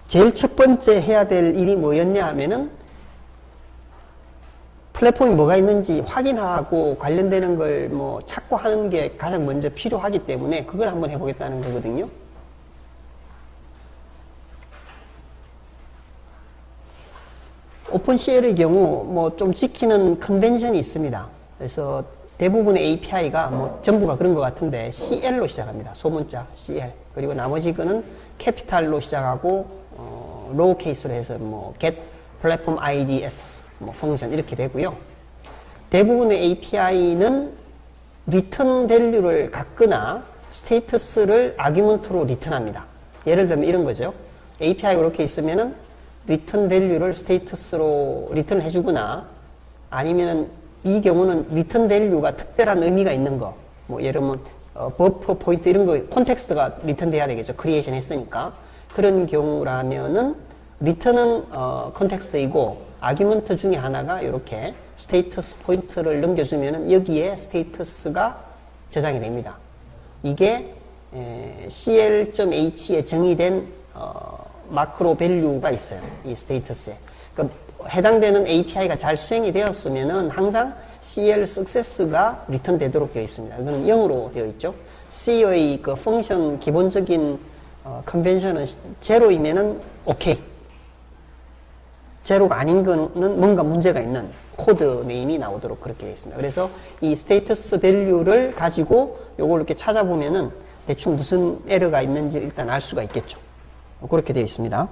제일 첫 번째 해야 될 일이 뭐였냐 하면은 플랫폼이 뭐가 있는지 확인하고 관련되는 걸 뭐 찾고 하는 게 가장 먼저 필요하기 때문에 그걸 한번 해보겠다는 거거든요. 오픈CL의 경우 뭐 좀 지키는 컨벤션이 있습니다. 그래서 대부분의 API가 뭐 전부가 그런 것 같은데 CL로 시작합니다. 소문자 CL. 그리고 나머지 거는 캐피탈로 시작하고 로우 케이스로 해서 뭐 get platform IDs 뭐 펑션 이렇게 되고요. 대부분의 API는 리턴 밸류를 갖거나 스테이터스를 아규먼트로 리턴합니다. 예를 들면 이런 거죠. API가 이렇게 있으면은 리턴 밸류를 스테이터스로 리턴을 해주거나 아니면은 이 경우는 리턴 밸류가 특별한 의미가 있는 거. 뭐 예를 들면 버퍼 포인트 이런 거 콘텍스트가 리턴 돼야 되겠죠. 크리에이션 했으니까. 그런 경우라면은 리턴은 컨텍스트이고 아규먼트 중에 하나가 이렇게 스테이터스 포인트를 넘겨주면은 여기에 스테이터스가 저장이 됩니다. 이게 cl.h에 정의된 마크로 밸류가 있어요. 이 스테이터스에. 그러니까 해당되는 API가 잘 수행이 되었으면은 항상 cl success가 리턴 되도록 되어 있습니다. 이거는 0으로 되어 있죠. C의 그 펑션 기본적인 컨벤션은 제로이면은 오케이. 제로가 아닌 거는 뭔가 문제가 있는 코드 네임이 나오도록 그렇게 되어 있습니다. 그래서 이 스테이터스 밸류를 가지고 요걸 이렇게 찾아보면은 대충 무슨 에러가 있는지 일단 알 수가 있겠죠. 그렇게 되어 있습니다.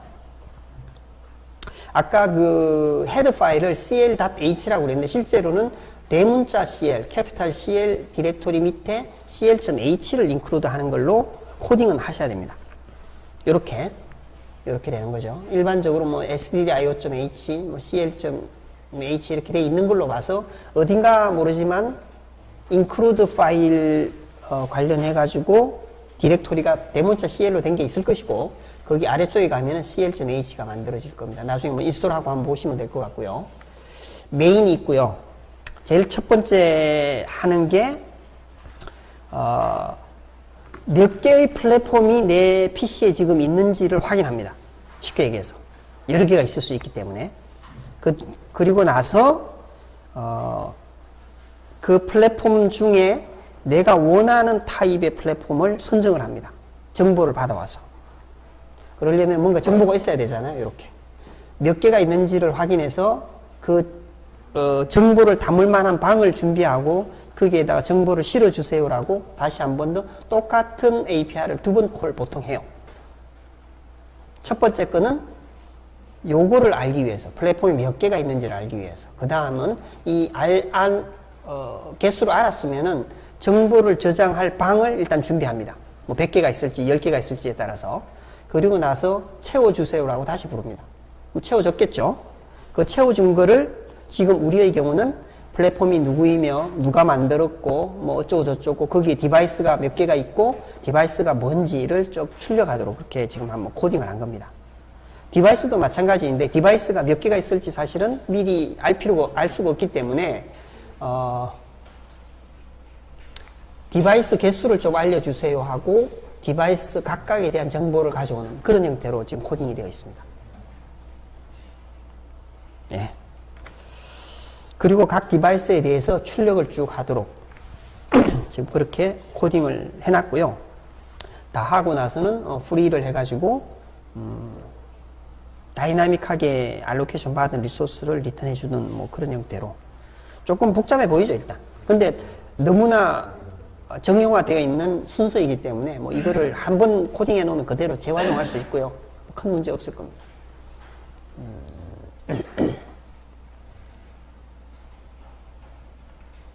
아까 그 헤드 파일을 cl.h라고 그랬는데 실제로는 대문자 cl, 캐피탈 cl 디렉토리 밑에 cl.h를 인클루드 하는 걸로 코딩은 하셔야 됩니다. 이렇게 되는 거죠. 일반적으로 뭐 sddio.h, 뭐 cl.h 이렇게 돼 있는 걸로 봐서 어딘가 모르지만 include 파일 관련해 가지고 디렉토리가 대문자 cl로 된 게 있을 것이고 거기 아래쪽에 가면은 cl.h가 만들어질 겁니다. 나중에 뭐 인스톨하고 한번 보시면 될 것 같고요. 메인이 있고요. 제일 첫 번째 하는 게 몇 개의 플랫폼이 내 PC에 지금 있는지를 확인합니다. 쉽게 얘기해서. 여러 개가 있을 수 있기 때문에. 그리고 나서, 그 플랫폼 중에 내가 원하는 타입의 플랫폼을 선정을 합니다. 정보를 받아와서. 그러려면 뭔가 정보가 있어야 되잖아요. 이렇게. 몇 개가 있는지를 확인해서 그, 정보를 담을 만한 방을 준비하고 거기에다가 정보를 실어주세요라고 다시 한 번 더 똑같은 API를 두 번 콜 보통 해요. 첫 번째 거는 요거를 알기 위해서 플랫폼이 몇 개가 있는지를 알기 위해서 그 다음은 이 개수를 알았으면은 정보를 저장할 방을 일단 준비합니다. 뭐 100개가 있을지 10개가 있을지에 따라서 그리고 나서 채워주세요라고 다시 부릅니다. 채워졌겠죠? 그 채워준 거를 지금 우리의 경우는 플랫폼이 누구이며 누가 만들었고 뭐 어쩌고 저쩌고 거기에 디바이스가 몇 개가 있고 디바이스가 뭔지를 쭉 출력하도록 그렇게 지금 한번 코딩을 한 겁니다. 디바이스도 마찬가지인데 디바이스가 몇 개가 있을지 사실은 미리 알 수가 없기 때문에 디바이스 개수를 좀 알려주세요 하고 디바이스 각각에 대한 정보를 가져오는 그런 형태로 지금 코딩이 되어 있습니다. 네. 그리고 각 디바이스에 대해서 출력을 쭉 하도록 지금 그렇게 코딩을 해놨고요. 다 하고 나서는 프리를 해가지고 다이나믹하게 알로케이션 받은 리소스를 리턴해주는 뭐 그런 형태로 조금 복잡해 보이죠 일단. 근데 너무나 정형화되어 있는 순서이기 때문에 뭐 이거를 한번 코딩해 놓으면 그대로 재활용할 수 있고요. 큰 문제 없을 겁니다.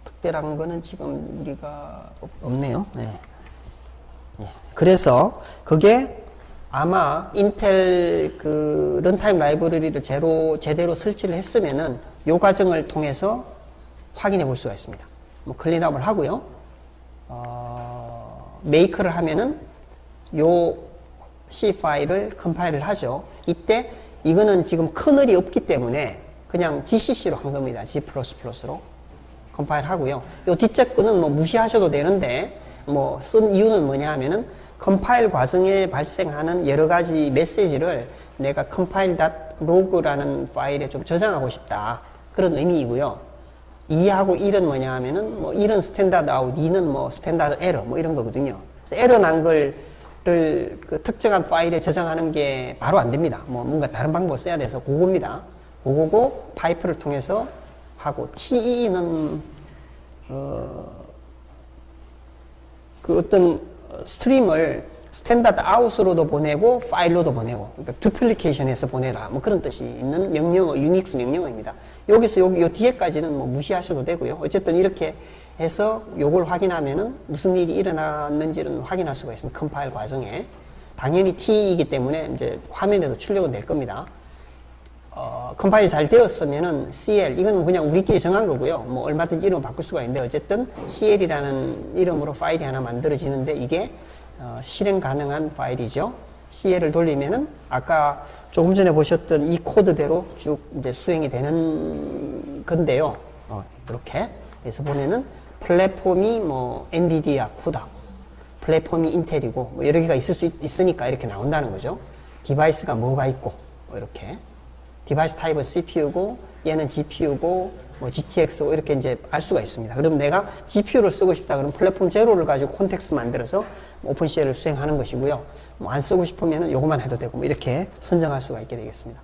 특별한 거는 지금 우리가 없네요. 네. 네. 그래서 그게 아마 인텔 그 런타임 라이브러리를 제대로 설치를 했으면은 요 과정을 통해서 확인해 볼 수가 있습니다. 뭐 클린업을 하고요. 메이크를 하면은 요 C 파일을 컴파일을 하죠. 이때 이거는 지금 커널이 없기 때문에 그냥 GCC로 한 겁니다. G++로. 컴파일 하고요. 요 뒷째 거는 뭐 무시하셔도 되는데, 뭐 쓴 이유는 뭐냐 하면은 컴파일 과정에 발생하는 여러 가지 메시지를 내가 compile.log라는 파일에 좀 저장하고 싶다. 그런 의미이고요. 2하고 1은 뭐냐 하면은 뭐 1은 스탠다드 아웃, 2는 뭐 스탠다드 에러 뭐 이런 거거든요. 그래서 에러 난 거를 그 특정한 파일에 저장하는 게 바로 안 됩니다. 뭐 뭔가 다른 방법을 써야 돼서 그겁니다. 그거고 파이프를 통해서 하고 TE는 그 어떤 스트림을 스탠다드 아웃으로도 보내고 파일로도 보내고 그러니까 두플리케이션해서 보내라 뭐 그런 뜻이 있는 명령어 유닉스 명령어입니다. 여기서 요 뒤에까지는 뭐 무시하셔도 되고요. 어쨌든 이렇게 해서 요걸 확인하면은 무슨 일이 일어났는지는 확인할 수가 있습니다. 컴파일 과정에 당연히 T이기 때문에 이제 화면에도 출력은 될 겁니다. 컴파일이 잘 되었으면은 CL 이건 그냥 우리끼리 정한 거고요. 뭐 얼마든지 이름을 바꿀 수가 있는데 어쨌든 CL이라는 이름으로 파일이 하나 만들어지는데 이게 실행 가능한 파일이죠. CL을 돌리면은 아까 조금 전에 보셨던 이 코드대로 쭉 이제 수행이 되는 건데요. 이렇게 그래서 보면은 플랫폼이 뭐 엔비디아, 쿠다, 플랫폼이 인텔이고 뭐 여러 개가 있을 수 있으니까 이렇게 나온다는 거죠. 디바이스가 뭐가 있고 뭐 이렇게 디바이스 타입은 CPU고 얘는 GPU고 뭐 GTX고 이렇게 이제 알 수가 있습니다. 그럼 내가 GPU를 쓰고 싶다 그러면 플랫폼 제로를 가지고 콘텍스트 만들어서 오픈CL을 수행하는 것이고요. 뭐 안 쓰고 싶으면은 요것만 해도 되고 뭐 이렇게 선정할 수가 있게 되겠습니다.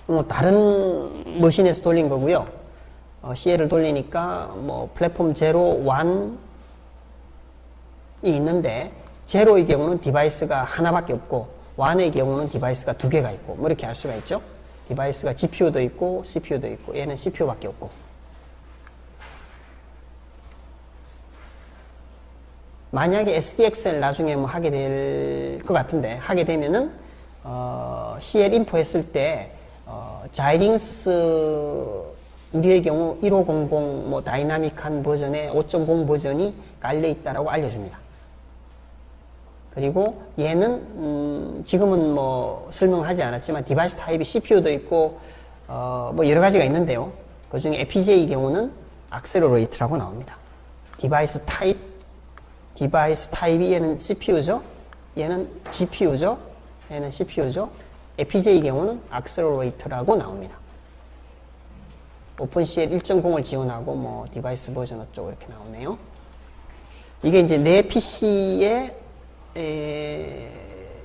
뭐 다른 머신에서 돌린 거고요. CL을 돌리니까 뭐 플랫폼 제로 1이 있는데 제로의 경우는 디바이스가 하나밖에 없고 1의 경우는 디바이스가 두 개가 있고 뭐 이렇게 알 수가 있죠. 디바이스가 GPU도 있고 CPU도 있고 얘는 CPU밖에 없고 만약에 SDXL 나중에 뭐 하게 될 것 같은데 하게 되면은 CL 인포 했을 때 자이링스 우리의 경우 1500 뭐 다이나믹한 버전의 5.0 버전이 깔려 있다라고 알려줍니다. 그리고 얘는 지금은 뭐 설명하지 않았지만 디바이스 타입이 CPU도 있고 뭐 여러 가지가 있는데요. 그 중에 FPGA 경우는 악셀러레이트라고 나옵니다. 디바이스 타입이 얘는 CPU죠. 얘는 GPU죠. 얘는 CPU죠. FPGA 경우는 악셀러레이트라고 나옵니다. 오픈CL 1.0을 지원하고 뭐 디바이스 버전 어쩌고 이렇게 나오네요. 이게 이제 내 PC에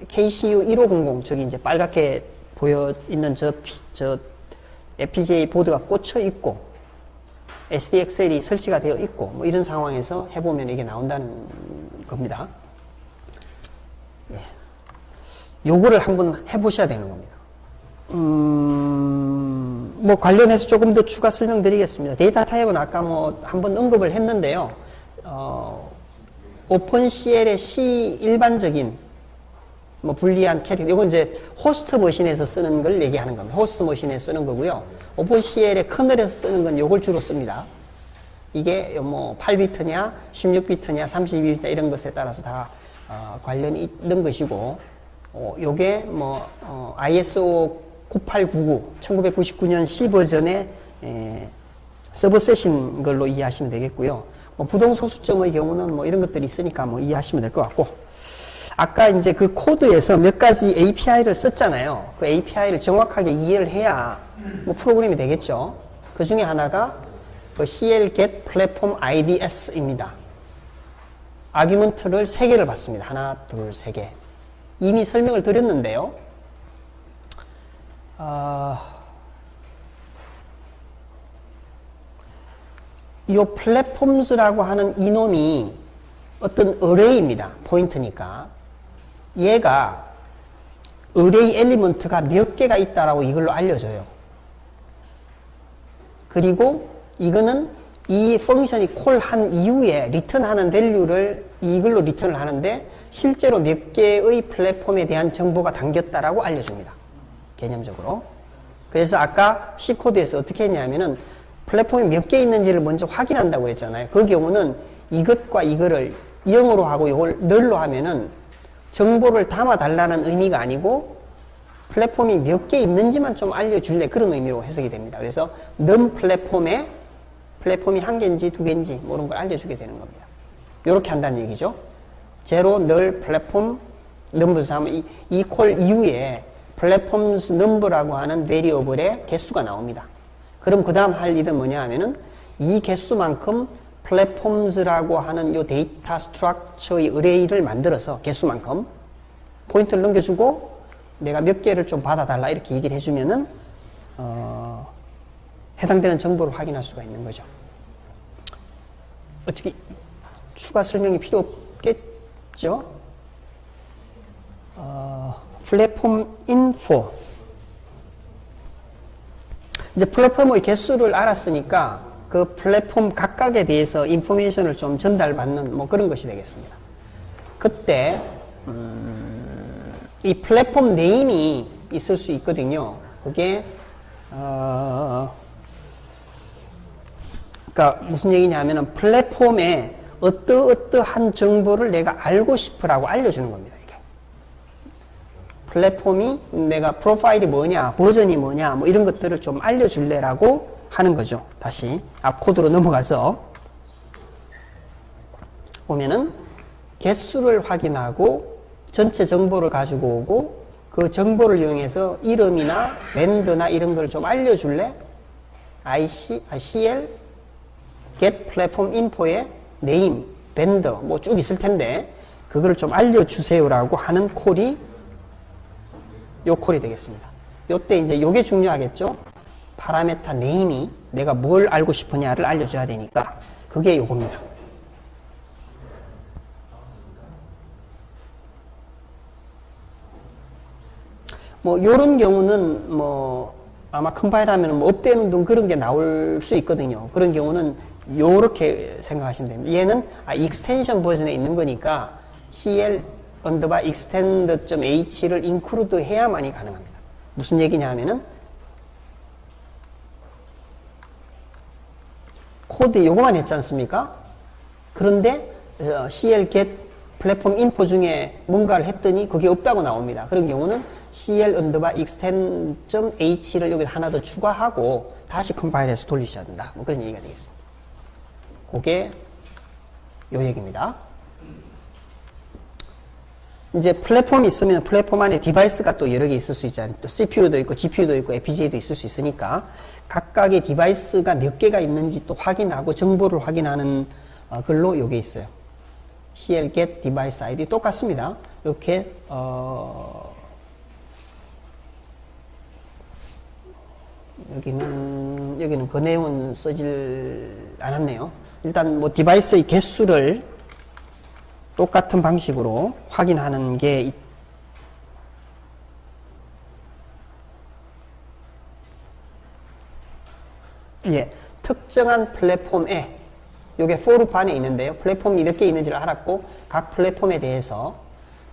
KCU 1500 저기 이제 빨갛게 보여 있는 저 FPGA 보드가 꽂혀 있고 SDXL이 설치가 되어 있고 뭐 이런 상황에서 해보면 이게 나온다는 겁니다. 예. 요거를 한번 해보셔야 되는 겁니다. 뭐 관련해서 조금 더 추가 설명드리겠습니다. 데이터 타입은 아까 뭐 한번 언급을 했는데요. 오픈CL의 C 일반적인 뭐 불리한 캐릭터, 이건 이제 호스트 머신에서 쓰는 걸 얘기하는 겁니다. 호스트 머신에서 쓰는 거고요. 오픈CL의 커널에서 쓰는 건 요걸 주로 씁니다. 이게 뭐 8비트냐, 16비트냐, 32비트냐 이런 것에 따라서 다 관련이 있는 것이고, 요게 뭐 ISO 9899, 1999년 C 버전의 서버셋인 걸로 이해하시면 되겠고요. 뭐 부동소수점의 경우는 뭐 이런 것들이 있으니까 뭐 이해하시면 될 것 같고, 아까 이제 그 코드에서 몇 가지 API를 썼잖아요. 그 API를 정확하게 이해를 해야 뭐 프로그램이 되겠죠. 그 중에 하나가 그 CL get platform IDS입니다. 아규먼트를 3개를 받습니다. 하나, 둘, 3개. 이미 설명을 드렸는데요. 이 플랫폼즈라고 하는 이놈이 어떤 어레이입니다. 포인트니까. 얘가 어레이 엘리먼트가 몇 개가 있다라고 이걸로 알려줘요. 그리고 이거는 이 펑션이 콜한 이후에 리턴하는 밸류를 이걸로 리턴을 하는데 실제로 몇 개의 플랫폼에 대한 정보가 담겼다라고 알려줍니다. 개념적으로. 그래서 아까 C코드에서 어떻게 했냐면은 플랫폼이 몇 개 있는지를 먼저 확인한다고 그랬잖아요. 그 경우는 이것과 이거를 0으로 하고 이걸 널로 하면은 정보를 담아달라는 의미가 아니고 플랫폼이 몇 개 있는지만 좀 알려줄래 그런 의미로 해석이 됩니다. 그래서 넌 플랫폼에 플랫폼이 한 개인지 두 개인지 뭐 이런 걸 알려주게 되는 겁니다. 이렇게 한다는 얘기죠. 제로 널 플랫폼 넘버스 하면 이퀄 이후에 플랫폼스 넘버라고 하는 베리어블의 개수가 나옵니다. 그럼 그 다음 할 일은 뭐냐 하면은 이 개수만큼 플랫폼스라고 하는 요 데이터 스트럭처의 어레이를 만들어서 개수만큼 포인트를 넘겨주고 내가 몇 개를 좀 받아달라 이렇게 얘기를 해주면은 해당되는 정보를 확인할 수가 있는 거죠. 어떻게 추가 설명이 필요 없겠죠? 플랫폼 인포. 이제 플랫폼의 개수를 알았으니까 그 플랫폼 각각에 대해서 인포메이션을 좀 전달받는 뭐 그런 것이 되겠습니다. 그때 이 플랫폼 네임이 있을 수 있거든요. 그게 그러니까 무슨 얘기냐 하면은 플랫폼에 어떠한 정보를 내가 알고 싶으라고 알려주는 겁니다. 이게 플랫폼이 내가 프로파일이 뭐냐, 버전이 뭐냐, 뭐 이런 것들을 좀 알려줄래라고 하는 거죠. 다시 앞 코드로 넘어가서 보면은 개수를 확인하고 전체 정보를 가지고 오고 그 정보를 이용해서 이름이나 밴드나 이런 걸 좀 알려줄래? CL get platform info의 name, 밴드 뭐 쭉 있을 텐데 그거를 좀 알려주세요라고 하는 콜이 요 콜이 되겠습니다. 요때 이제 요게 중요하겠죠. 파라메타 네임이 내가 뭘 알고 싶으냐를 알려줘야 되니까 그게 요겁니다. 뭐 요런 경우는 뭐 아마 컴파일 하면 뭐 업데이트 등 그런 게 나올 수 있거든요. 그런 경우는 요렇게 생각하시면 됩니다. 얘는 익스텐션 버전에 있는 거니까 cl 언더바 extend.h를 인크루드 해야만이 가능합니다. 무슨 얘기냐 하면은 코드 요거만 했지 않습니까? 그런데 cl get 플랫폼 인포 중에 뭔가를 했더니 그게 없다고 나옵니다. 그런 경우는 cl 언더바 extend.h를 여기 하나 더 추가하고 다시 컴파일해서 돌리셔야 된다. 뭐 그런 얘기가 되겠습니다. 그게 요 얘기입니다. 이제 플랫폼이 있으면 플랫폼 안에 디바이스가 또 여러 개 있을 수 있잖아요. 또 CPU도 있고 GPU도 있고 FPGA도 있을 수 있으니까 각각의 디바이스가 몇 개가 있는지 또 확인하고 정보를 확인하는 걸로 요게 있어요. CL get device ID 똑같습니다. 이렇게 여기는 그 내용은 쓰질 않았네요. 일단 뭐 디바이스의 개수를 똑같은 방식으로 확인하는 게 특정한 플랫폼에 요게 for 안에 있는데요. 플랫폼이 몇 개 있는지를 알았고 각 플랫폼에 대해서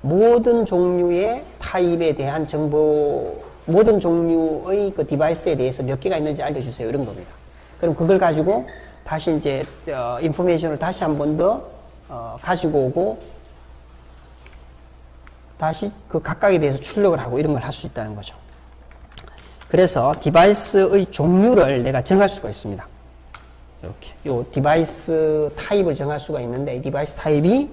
모든 종류의 타입에 대한 정보, 모든 종류의 그 디바이스에 대해서 몇 개가 있는지 알려주세요. 이런 겁니다. 그럼 그걸 가지고 다시 이제 인포메이션을 다시 한 번 더 가지고 오고 다시 그 각각에 대해서 출력을 하고 이런 걸 할 수 있다는 거죠. 그래서 디바이스의 종류를 내가 정할 수가 있습니다. 이렇게 요 디바이스 타입을 정할 수가 있는데 이 디바이스 타입이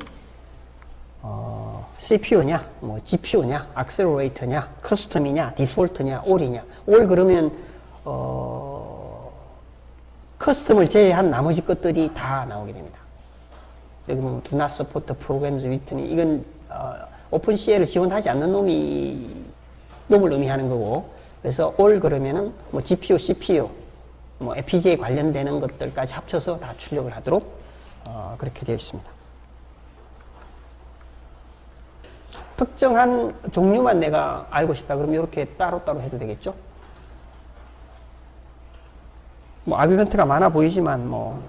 CPU냐, 뭐 GPU냐, 액셀러레이터냐, 커스텀이냐, 디폴트냐, all이냐. all 그러면 커스텀을 제외한 나머지 것들이 다 나오게 됩니다. 여기 보면 do not support programs written 이건 오픈CL을 지원하지 않는 놈을 의미하는 거고 그래서 all 그러면은 뭐 GPU, CPU, 뭐 FPGA 관련되는 것들까지 합쳐서 다 출력을 하도록 그렇게 되어 있습니다. 특정한 종류만 내가 알고 싶다 그러면 이렇게 따로따로 해도 되겠죠. 뭐 아규멘트가 많아 보이지만 뭐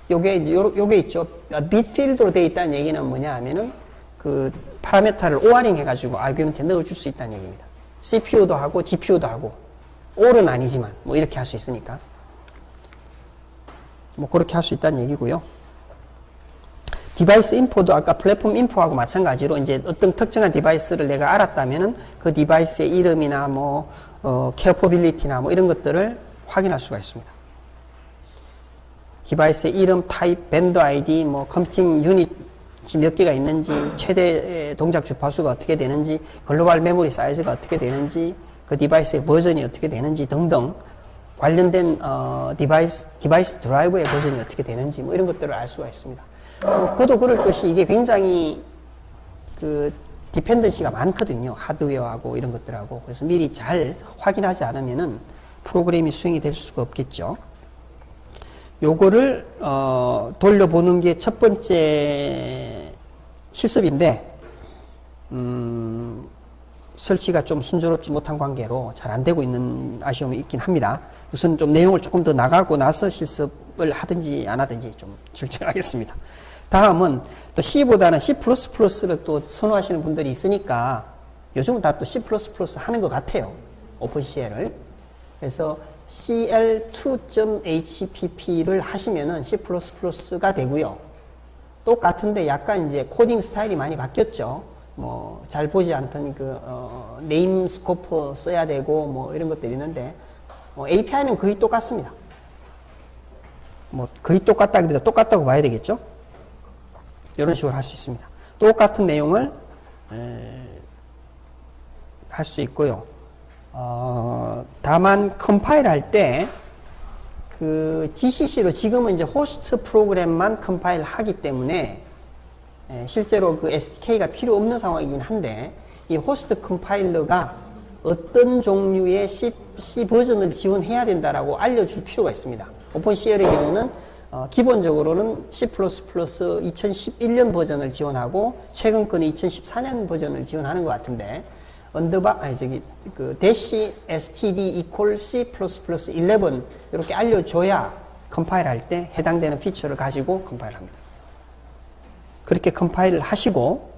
요게 있죠. 빗필드로 되어 있다는 얘기는 뭐냐 하면은 그 파라메타를 오어링 해가지고 아규멘트에 넣어줄 수 있다는 얘기입니다. CPU도 하고 GPU도 하고 all은 아니지만 뭐 이렇게 할 수 있으니까 뭐 그렇게 할 수 있다는 얘기고요. 디바이스 인포도 아까 플랫폼 인포하고 마찬가지로 이제 어떤 특정한 디바이스를 내가 알았다면은 그 디바이스의 이름이나 뭐 캐퍼빌리티나 뭐 이런 것들을 확인할 수가 있습니다. 디바이스의 이름, 타입, 벤더 아이디, 뭐 컴퓨팅 유닛 몇 개가 있는지, 최대 동작 주파수가 어떻게 되는지, 글로벌 메모리 사이즈가 어떻게 되는지, 그 디바이스의 버전이 어떻게 되는지 등등 관련된 디바이스 드라이버의 버전이 어떻게 되는지 뭐 이런 것들을 알 수가 있습니다. 그도 그럴 것이 이게 굉장히 그 디펜던시가 많거든요. 하드웨어하고 이런 것들하고. 그래서 미리 잘 확인하지 않으면은 프로그램이 수행이 될 수가 없겠죠. 요거를 돌려보는 게 첫 번째 실습인데 설치가 좀 순조롭지 못한 관계로 잘 안 되고 있는 아쉬움이 있긴 합니다. 우선 좀 내용을 조금 더 나가고 나서 실습을 하든지 안 하든지 좀 결정하겠습니다. 다음은 또 C보다는 C++를 또 선호하시는 분들이 있으니까 요즘은 다 또 C++ 하는 것 같아요. 오픈CL을. 그래서 CL2.HPP를 하시면은 C++가 되고요. 똑같은데 약간 이제 코딩 스타일이 많이 바뀌었죠. 뭐 잘 보지 않던 그 네임 스코프 써야 되고 뭐 이런 것들이 있는데 API는 거의 똑같습니다. 뭐 거의 똑같다기보다 똑같다고 봐야 되겠죠. 이런 식으로 할 수 있습니다. 똑같은 내용을 할 수 있고요. 다만 컴파일 할 때 그 GCC로 지금은 이제 호스트 프로그램만 컴파일 하기 때문에 실제로 그 SDK가 필요 없는 상황이긴 한데 이 호스트 컴파일러가 어떤 종류의 C 버전을 지원해야 된다라고 알려줄 필요가 있습니다. 오픈CL의 경우는 기본적으로는 C++ 2011년 버전을 지원하고 최근 거는 2014년 버전을 지원하는 것 같은데 dash std equal C++ 11 이렇게 알려줘야 컴파일 할 때 해당되는 피처를 가지고 컴파일 합니다. 그렇게 컴파일을 하시고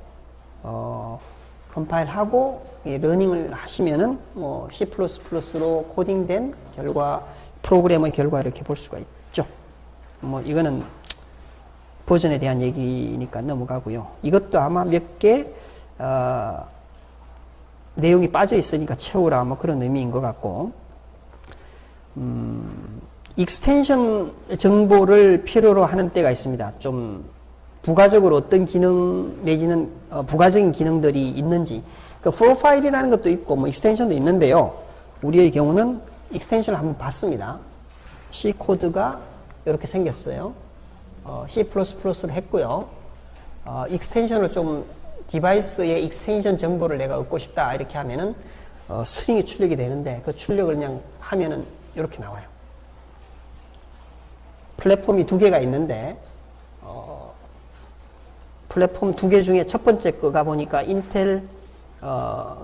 컴파일하고 러닝을 하시면은 뭐 C++로 코딩된 결과 프로그램의 결과 이렇게 볼 수가 있죠. 뭐 이거는 버전에 대한 얘기니까 넘어가고요. 이것도 아마 몇 개 내용이 빠져 있으니까 채우라 뭐 그런 의미인 것 같고 익스텐션 정보를 필요로 하는 때가 있습니다. 좀 부가적으로 어떤 기능 내지는 부가적인 기능들이 있는지 그 프로파일이라는 것도 있고 뭐 익스텐션도 있는데요. 우리의 경우는 익스텐션을 한번 봤습니다. C 코드가 이렇게 생겼어요. C++를 했고요. 익스텐션을 좀 디바이스의 익스텐션 정보를 내가 얻고 싶다 이렇게 하면은 스트링이 출력이 되는데 그 출력을 그냥 하면은 이렇게 나와요. 플랫폼이 두 개가 있는데 플랫폼 두 개 중에 첫 번째 거가 보니까 인텔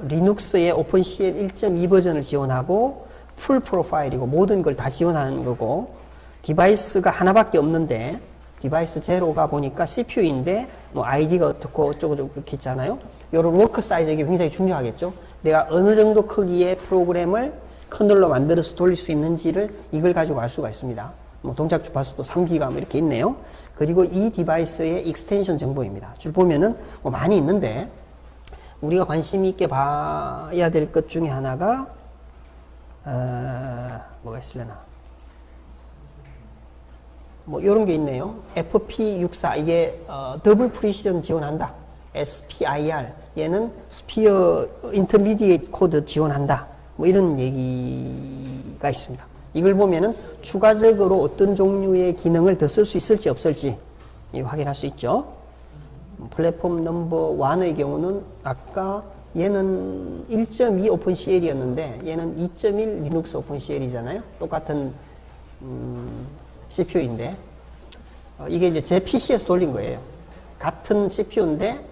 리눅스의 오픈CL 1.2 버전을 지원하고 풀 프로파일이고 모든 걸 다 지원하는 거고 디바이스가 하나밖에 없는데 디바이스 제로가 보니까 CPU인데 뭐 아이디가 어떻고 어쩌고 그렇게 있잖아요. 이런 워크 사이즈 이게 굉장히 중요하겠죠. 내가 어느 정도 크기의 프로그램을 커널로 만들어서 돌릴 수 있는지를 이걸 가지고 알 수가 있습니다. 뭐 동작 주파수도 3기가 뭐 이렇게 있네요. 그리고 이 디바이스의 익스텐션 정보입니다. 줄 보면은 뭐 많이 있는데 우리가 관심 있게 봐야 될 것 중에 하나가 뭐가 있으려나? 뭐 이런 게 있네요. FP64 이게 더블 프리시전 지원한다. SPIR 얘는 스피어 인터미디에이트 코드 지원한다. 뭐 이런 얘기가 있습니다. 이걸 보면은 추가적으로 어떤 종류의 기능을 더 쓸 수 있을지 없을지 확인할 수 있죠. 플랫폼 넘버 1의 경우는 아까 얘는 1.2 오픈CL이었는데 얘는 2.1 리눅스 오픈CL이잖아요. 똑같은 CPU인데 이게 이제 제 PC에서 돌린 거예요. 같은 CPU인데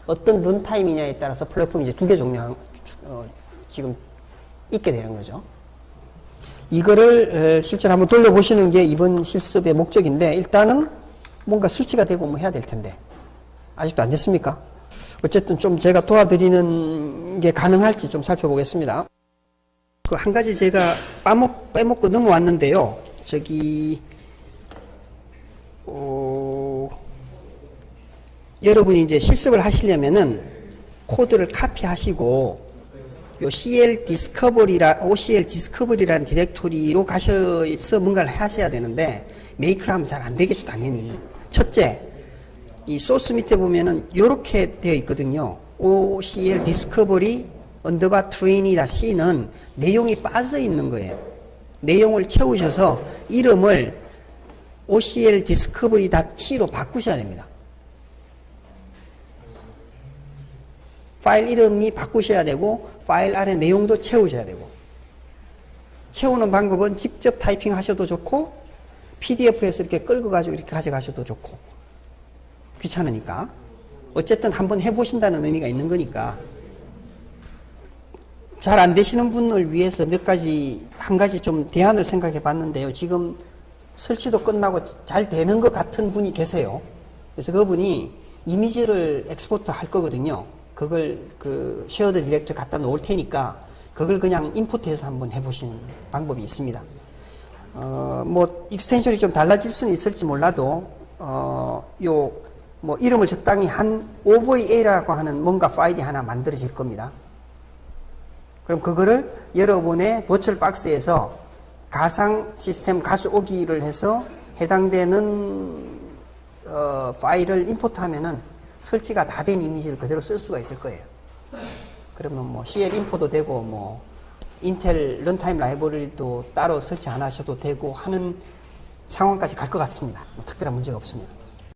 어떤 런타임이냐에 따라서 플랫폼이 이제 두 개 종류 지금 있게 되는 거죠. 이거를 실제로 한번 돌려보시는 게 이번 실습의 목적인데 일단은 뭔가 설치가 되고 뭐 해야 될 텐데 아직도 안 됐습니까? 어쨌든 좀 제가 도와드리는 게 가능할지 좀 살펴보겠습니다. 그 한 가지 제가 빼먹고 넘어왔는데요. 여러분이 이제 실습을 하시려면은 코드를 카피하시고 요 OCL 디스커버리라는 디렉토리로 가셔서 뭔가를 하셔야 되는데 메이크를 하면 잘 안 되겠죠, 당연히. 첫째, 이 소스 밑에 보면은 이렇게 되어 있거든요. OCL 디스커버리 언더바 트레이니다 C는 내용이 빠져 있는 거예요. 내용을 채우셔서 이름을 OCL 디스커버리 C로 바꾸셔야 됩니다. 파일 이름이 바꾸셔야 되고 파일 안에 내용도 채우셔야 되고, 채우는 방법은 직접 타이핑 하셔도 좋고 PDF에서 이렇게 끌고 가지고 이렇게 가져가셔도 좋고, 귀찮으니까 어쨌든 한번 해보신다는 의미가 있는 거니까. 잘 안 되시는 분을 위해서 한 가지 좀 대안을 생각해 봤는데요. 지금 설치도 끝나고 잘 되는 것 같은 분이 계세요. 그래서 그분이 이미지를 엑스포트 할 거거든요. 그걸 그 쉐어드 디렉터 갖다 놓을 테니까 그걸 그냥 임포트해서 한번 해보시는 방법이 있습니다. 뭐 익스텐션이 좀 달라질 수는 있을지 몰라도 뭐 이름을 적당히 한 OVA라고 하는 뭔가 파일이 하나 만들어질 겁니다. 그럼 그거를 여러분의 버추얼 박스에서 가상 시스템 가져오기를 해서 해당되는 파일을 임포트하면은 설치가 다 된 이미지를 그대로 쓸 수가 있을 거예요. 그러면 뭐 CL 인포도 되고 뭐 인텔 런타임 라이브러리도 따로 설치 안 하셔도 되고 하는 상황까지 갈 것 같습니다. 뭐 특별한 문제가 없습니다.